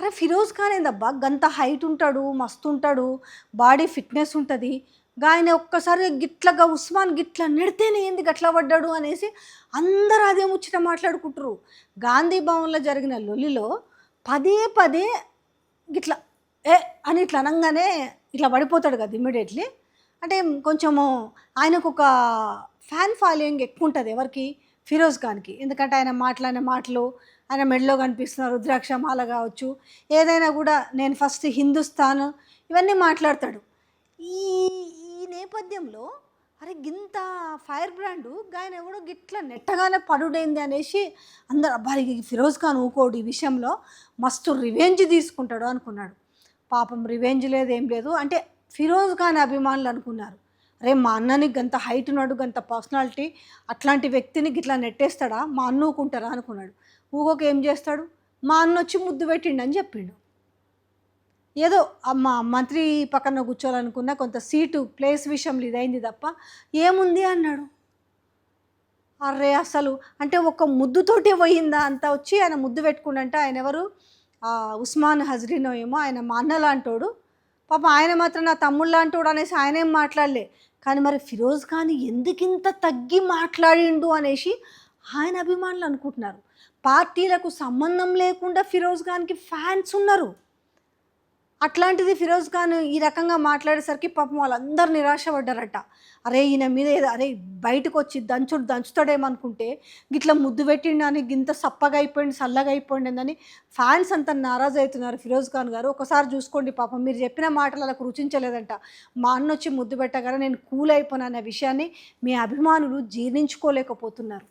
అరే ఫిరోజ్ ఖాన్ ఏందబ్బా గంత హైట్ ఉంటాడు, మస్తు ఉంటాడు, బాడీ ఫిట్నెస్ ఉంటుంది. ఆయన ఒక్కసారి గిట్లగా ఉస్మాన్ గిట్ల నెడితేనే ఏంది గట్లా పడ్డాడు అనేసి అందరూ అదే ముచ్చట మాట్లాడుకుంటారు. గాంధీ భవన్లో జరిగిన లొల్లిలో పదే పదే గిట్లా ఏ అని ఇట్లా అనగానే ఇట్లా పడిపోతాడు కదా ఇమ్మీడియట్లీ. అంటే కొంచెము ఆయనకు ఒక ఫ్యాన్ ఫాలోయింగ్ ఎక్కువ ఉంటుంది ఎవరికి, ఫిరోజ్ ఖాన్కి. ఎందుకంటే ఆయన మాట్లాడిన మాటలు, ఆయన మెడలో కనిపిస్తున్న రుద్రాక్ష మాల కావచ్చు, ఏదైనా కూడా నేను ఫస్ట్ హిందుస్థాన్ ఇవన్నీ మాట్లాడతాడు. ఈ ఈ నేపథ్యంలో అరే గింత ఫైర్ బ్రాండు ఆయన ఎవడో గిట్ల నెట్టగానే పడుడైంది అనేసి అందరు అబ్బా ఈ ఫిరోజ్ ఖాన్ ఊకోడు ఈ విషయంలో, మస్తు రివెంజ్ తీసుకుంటాడు అనుకున్నాడు. పాపం రివెంజ్ లేదు ఏం లేదు. అంటే ఫిరోజ్ ఖాన్ అభిమానులు అనుకున్నారు, అరే మా అన్నని గంత హైట్ ఉన్నాడు, గంత పర్సనాలిటీ, అట్లాంటి వ్యక్తిని గిట్లా నెట్టేస్తాడా, మా అన్న ఊకుంటారా అనుకున్నాడు. ఊకోక ఏం చేస్తాడు, మా అన్న వచ్చి ముద్దు పెట్టిండని చెప్పిండు. ఏదో మా మంత్రి పక్కన కూర్చోవాలనుకున్న కొంత సీటు ప్లేస్ విషయంలో ఇదైంది తప్ప ఏముంది అన్నాడు. అర్రే అసలు అంటే ఒక ముద్దుతోటే పోయిందా అంతా వచ్చి ఆయన ముద్దు పెట్టుకుండంటే ఆయన ఎవరు, ఉస్మాన్ హజ్రీనో ఏమో, ఆయన మా అన్న లాంటోడు. పాపం ఆయన మాత్రం నా తమ్ముడు లాంటోడు అనేసి ఆయన ఏం మాట్లాడలే. కానీ మరి ఫిరోజ్ ఖాన్ ఎందుకింత తగ్గి మాట్లాడిండు అనేసి ఆయన అభిమానులు అనుకుంటున్నారు. పార్టీలకు సంబంధం లేకుండా ఫిరోజ్ ఖాన్కి ఫ్యాన్స్ ఉన్నారు. అట్లాంటిది ఫిరోజ్ ఖాన్ ఈ రకంగా మాట్లాడేసరికి పాపం వాళ్ళందరూ నిరాశపడ్డారట. అరే ఈయన మీద ఏదో అరే బయటకు వచ్చి దంచుతాడేమనుకుంటే గిట్లా ముద్దు పెట్టిండని గింత సప్పగా అయిపోయింది, చల్లగా అయిపోయిందని ఫ్యాన్స్ అంతా నారాజు అవుతున్నారు. ఫిరోజ్ ఖాన్ గారు ఒకసారి చూసుకోండి, పాపం మీరు చెప్పిన మాటలు అలా రుచించలేదంట. మా అన్న వచ్చి ముద్దు పెట్టగానే నేను కూల్ అయిపోయినా అనే విషయాన్ని మీ అభిమానులు జీర్ణించుకోలేకపోతున్నారు.